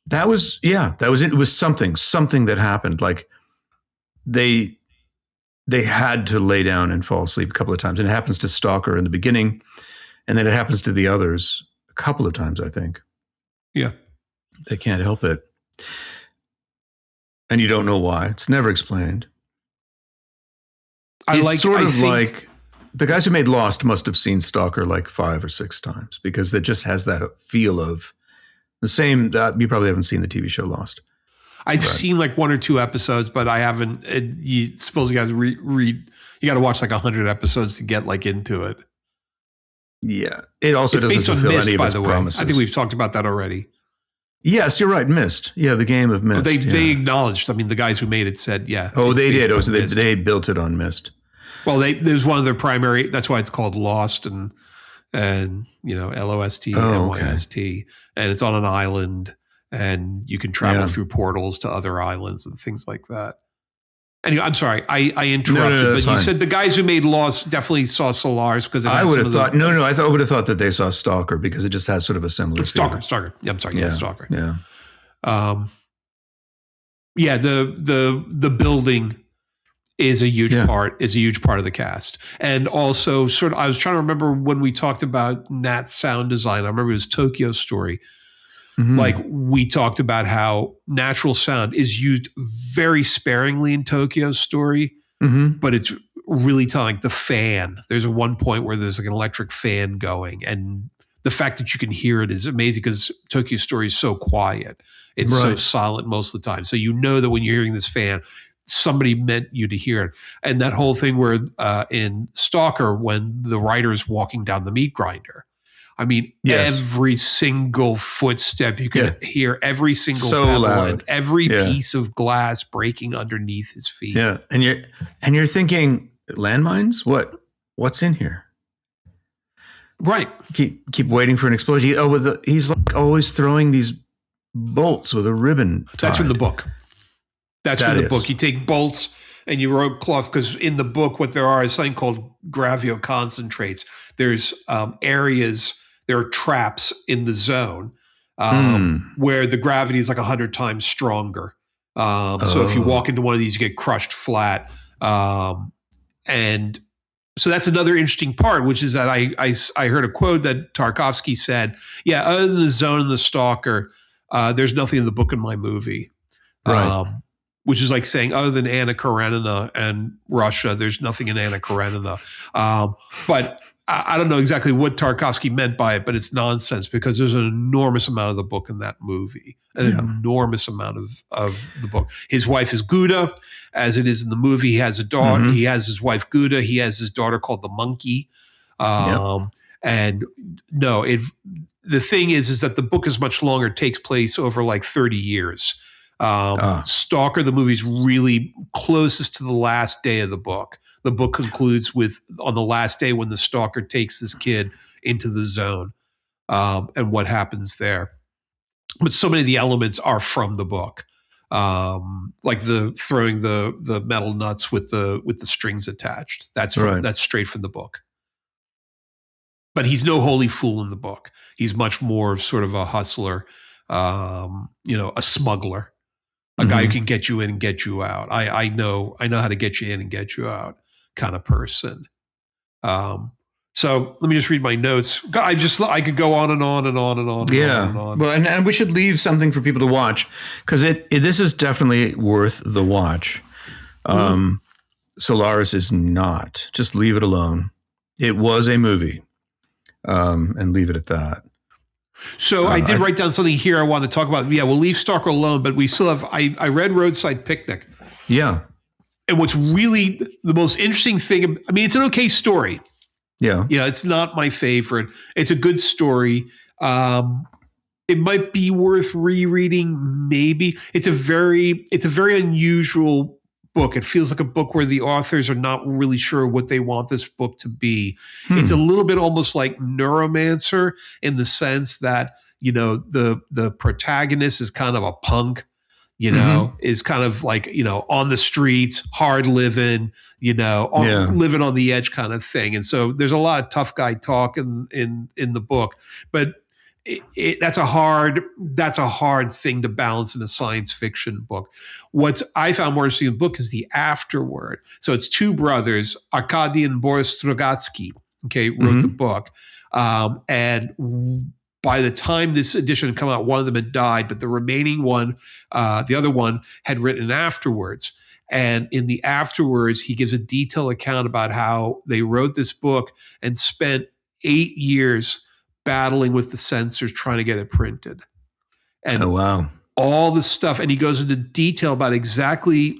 that was it. It was something that happened. Like they had to lay down and fall asleep a couple of times. And it happens to Stalker in the beginning, and then it happens to the others a couple of times, I think.
Yeah.
They can't help it. And you don't know why. It's never explained. It's like the guys who made Lost must have seen Stalker like 5 or 6 times, because it just has that feel of the same. You probably haven't seen the TV show Lost.
I've seen like 1 or 2 episodes, but I haven't. You suppose you got to read. You got to watch like 100 episodes to get like into it.
Yeah, it also doesn't
based on
fulfill
Myst,
any of
by
its
the way.
promises.
I think we've talked about that already.
Yes, you're right. Myst. Yeah, the game of Myst.
They acknowledged. I mean, the guys who made it said, yeah.
Oh, they did. They built it on Myst.
Well, there's one of their primary. That's why it's called Lost and LOST, MYST, and it's on an island, and you can travel through portals to other islands and things like that. Anyway, I'm sorry, I interrupted, but you said the guys who made Lost definitely saw Solaris because
I would have thought. I would have thought that they saw Stalker because it just has sort of a similar
Stalker. Yeah, I'm sorry, yeah, Stalker.
Yeah.
The building is a huge part of the cast. And also I was trying to remember when we talked about Nat's sound design. I remember it was Tokyo Story. Mm-hmm. Like we talked about how natural sound is used very sparingly in Tokyo Story, but it's really telling. The fan, there's one point where there's like an electric fan going, and the fact that you can hear it is amazing because Tokyo Story is so quiet. It's so silent most of the time. So you know that when you're hearing this fan, somebody meant you to hear it. And that whole thing where in Stalker, when the writer's walking down the meat grinder, I mean, every single footstep, you can hear every single pebble and every piece of glass breaking underneath his feet.
Yeah. And you're thinking, landmines? What's in here?
Right.
Keep waiting for an explosion. He's like always throwing these bolts with a ribbon tied.
That's from the book. That's from the book. You take bolts and you rope cloth, because in the book, what there are is something called gravioconcentrates. There's areas, there are traps in the zone where the gravity is like 100 times stronger. So if you walk into one of these, you get crushed flat. And so that's another interesting part, which is that I heard a quote that Tarkovsky said, other than the zone and the Stalker, there's nothing in the book in my movie.
Right.
Which is like saying, other than Anna Karenina and Russia, there's nothing in Anna Karenina. But I don't know exactly what Tarkovsky meant by it, but it's nonsense because there's an enormous amount of the book in that movie, enormous amount of the book. His wife is Gouda, as it is in the movie. He has a daughter. He has his wife Gouda. He has his daughter called the Monkey. And no, the thing is that the book is much longer. It takes place over like 30 years. Stalker, the movie, is really closest to the last day of the book. The book concludes on the last day when the Stalker takes this kid into the zone, and what happens there. But so many of the elements are from the book, like the throwing the metal nuts with the strings attached. That's straight from the book. But he's no holy fool in the book. He's much more of sort of a hustler, a smuggler. A guy who can get you in and get you out. I know how to get you in and get you out kind of person. So let me just read my notes. I could go on and on and on and on. And on.
Well, and we should leave something for people to watch, because this is definitely worth the watch. Solaris is not. Just leave it alone. It was a movie, and leave it at that.
So I did write down something here I want to talk about. Yeah, we'll leave Stalker alone, but we still have, I read Roadside Picnic.
Yeah.
And what's really the most interesting thing, I mean, it's an okay story.
Yeah.
It's not my favorite. It's a good story. It might be worth rereading, maybe. It's a very unusual book. It feels like a book where the authors are not really sure what they want this book to be. It's a little bit almost like Neuromancer, in the sense that the protagonist is kind of a punk, is kind of like, on the streets, hard living, living on the edge kind of thing. And so there's a lot of tough guy talk in the book, but that's a hard thing to balance in a science fiction book. What I found more interesting in the book is the afterword. So it's two brothers, Arkady and Boris Strugatsky, wrote the book. And by the time this edition had come out, one of them had died, but the remaining one, the other one, had written afterwards. And in the afterwards, he gives a detailed account about how they wrote this book and spent 8 years battling with the censors trying to get it printed. And all the stuff. And he goes into detail about exactly,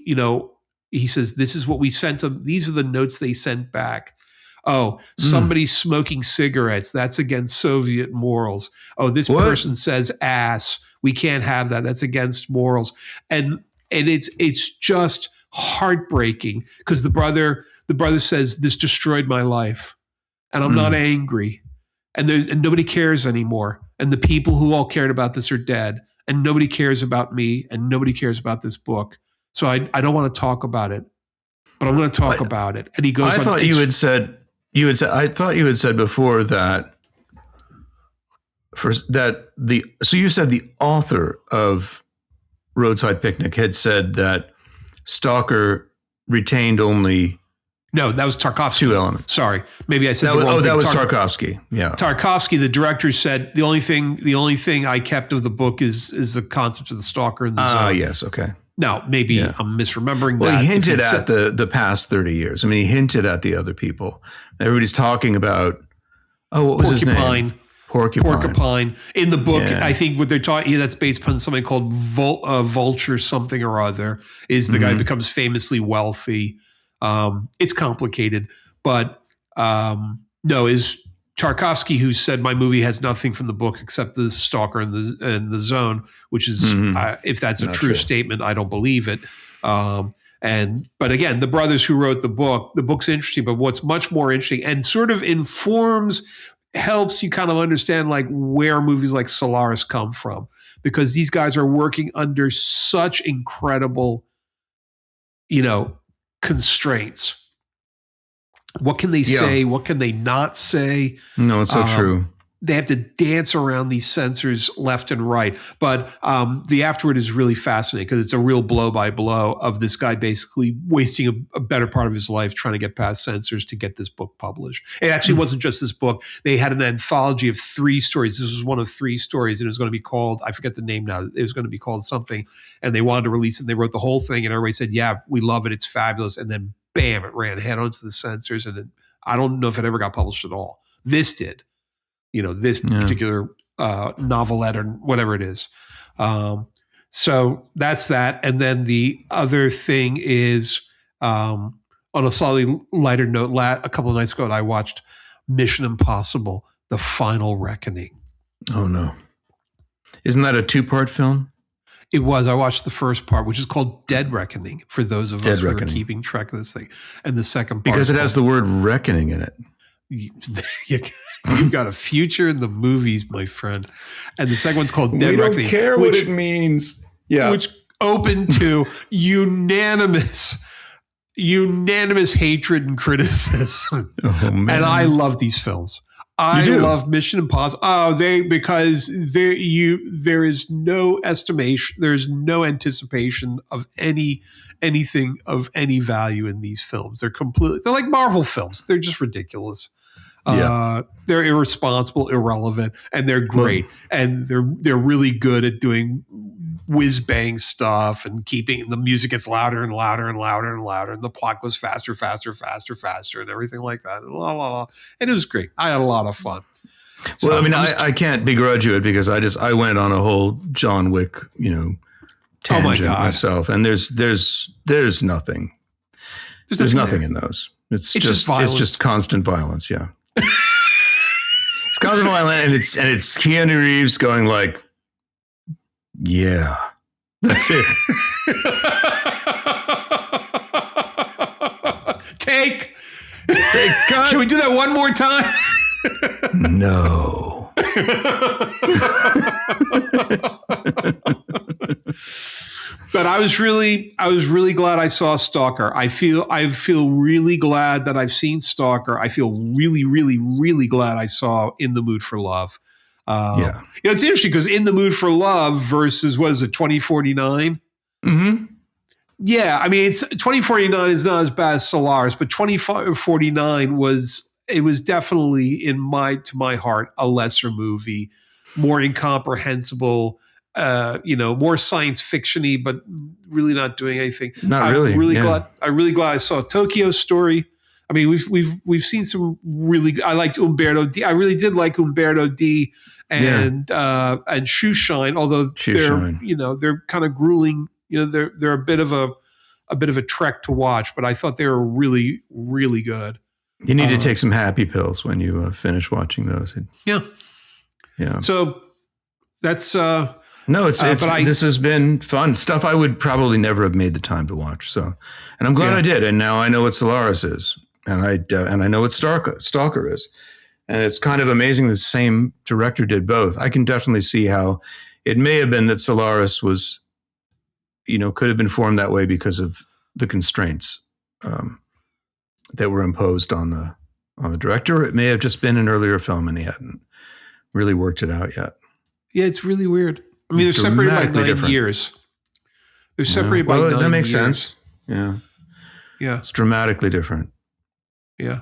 he says, this is what we sent them. These are the notes they sent back. Oh, somebody's smoking cigarettes. That's against Soviet morals. Oh, this person says ass. We can't have that. That's against morals. And it's just heartbreaking because the brother says, this destroyed my life. And I'm not angry. And nobody cares anymore. And the people who all cared about this are dead. And nobody cares about me. And nobody cares about this book. So I don't want to talk about it. But I'm going to talk about it. And he goes,
I thought you had said before that so you said the author of Roadside Picnic had said that Stalker retained only
No, that was Tarkovsky.
Two elements.
Sorry, maybe I said the wrong thing.
That was Tarkovsky. Yeah,
Tarkovsky. The director said the only thing I kept of the book is the concept of the stalker in the zone.
Yes, okay.
Now, maybe I'm misremembering that.
Well, he hinted at the past 30 years. I mean, he hinted at the other people. Everybody's talking about, what was his name? Porcupine. In the book, I think what they're talking, that's based upon something called Vulture something or other, is the guy becomes famously wealthy. It's complicated, but no, is Tarkovsky, who said my movie has nothing from the book except the stalker and the zone, which is if that's a true statement, I don't believe it. But again, the brothers who wrote the book's interesting, but what's much more interesting and sort of helps you kind of understand like where movies like Solaris come from, because these guys are working under such incredible, constraints. What can they say? What can they not say? No, it's so true.
They have to dance around these censors left and right. But the afterward is really fascinating because it's a real blow by blow of this guy basically wasting a better part of his life trying to get past censors to get this book published. It actually wasn't just this book. They had an anthology of 3 stories. This was one of 3 stories, and it was going to be called, I forget the name now. It was going to be called something, and they wanted to release it. And they wrote the whole thing, and everybody said, yeah, we love it. It's fabulous. And then bam, it ran head onto the censors, and I don't know if it ever got published at all. This did. This particular novelette or whatever it is. So that's that. And then the other thing is, on a slightly lighter note, a couple of nights ago, I watched Mission Impossible: The Final Reckoning.
Oh, no. Isn't that a 2-part film?
It was. I watched the first part, which is called Dead Reckoning, for those of us who are keeping track of this thing. And the second part.
Because it has the word reckoning in it.
You've got a future in the movies, my friend. And the second one's called Dead Reckoning.
We don't care what it means. Yeah.
Which opened to unanimous hatred and criticism.
Oh, man.
And I love these films. I love Mission Impossible. Because there is no estimation, there's no anticipation of anything of any value in these films. They're like Marvel films. They're just ridiculous. They're irresponsible, irrelevant, and they're great. And they're really good at doing whiz bang stuff and keeping the music gets louder and louder and louder and louder, and the plot goes faster, and everything like that. And and it was great. I had a lot of fun. So,
well, I mean, I can't begrudge you it because I went on a whole John Wick, tangent myself, and there's nothing. There's nothing in those. It's just violence. It's just constant violence. Yeah. It's constant violence, and it's Keanu Reeves going like, yeah, that's it.
Take cut. Can we do that one more time?
No.
But I was really glad I saw Stalker. I feel really glad that I've seen Stalker. I feel really, really, really glad I saw In the Mood for Love.
Yeah.
It's interesting because In the Mood for Love versus, what is it, 2049?
Mm-hmm.
Yeah, I mean, 2049 is not as bad as Solaris, but 2049 was definitely to my heart a lesser movie, more incomprehensible, more science fictiony, but really not doing anything.
Not really.
I'm really glad I saw Tokyo Story. I mean, we've seen some really. I liked Umberto D. I really did like Umberto D. and Shoeshine, although they're kind of grueling. They're a bit of a trek to watch, but I thought they were really, really good.
You need to take some happy pills when you finish watching those.
Yeah. So that's this has been fun stuff. I would probably never have made the time to watch. So, and I'm glad I did. And now I know what Solaris is, and I know what Stalker is, and it's kind of amazing. The same director did both. I can definitely see how it may have been that Solaris was, could have been formed that way because of the constraints that were imposed on the director. It may have just been an earlier film and he hadn't really worked it out yet. Yeah, it's really weird. I mean, they're separated by 9 years. They're separated by 9 years. That makes sense.
Yeah.
Yeah.
It's dramatically different.
Yeah.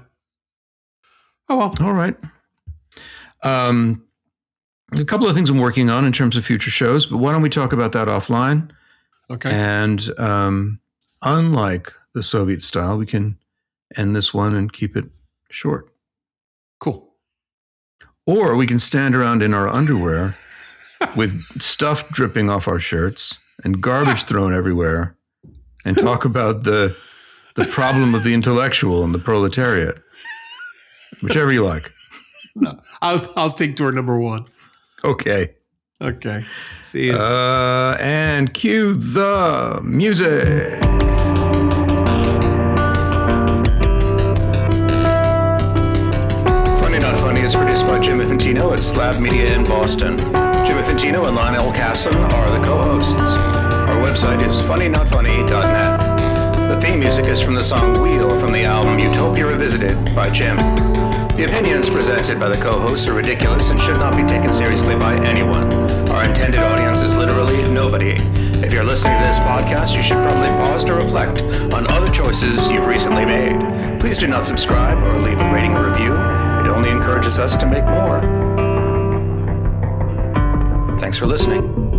Oh, well.
All right. A couple of things I'm working on in terms of future shows, but why don't we talk about that offline?
Okay.
And unlike the Soviet style, we can end this one and keep it short.
Cool.
Or we can stand around in our underwear with stuff dripping off our shirts and garbage thrown everywhere and talk about the problem of the intellectual and the proletariat. Whichever you like.
No, I'll take door number 1.
Okay.
See you.
And cue the music. Funny Not Funny is produced by Jim Infantino at Slab Media in Boston. Jim Infantino and Lionel Casson are the co-hosts. Our website is funnynotfunny.net. The theme music is from the song Wheel from the album Utopia Revisited by Jim. The opinions presented by the co-hosts are ridiculous and should not be taken seriously by anyone. Our intended audience is literally nobody. If you're listening to this podcast, you should probably pause to reflect on other choices you've recently made. Please do not subscribe or leave a rating or review. It only encourages us to make more. Thanks for listening.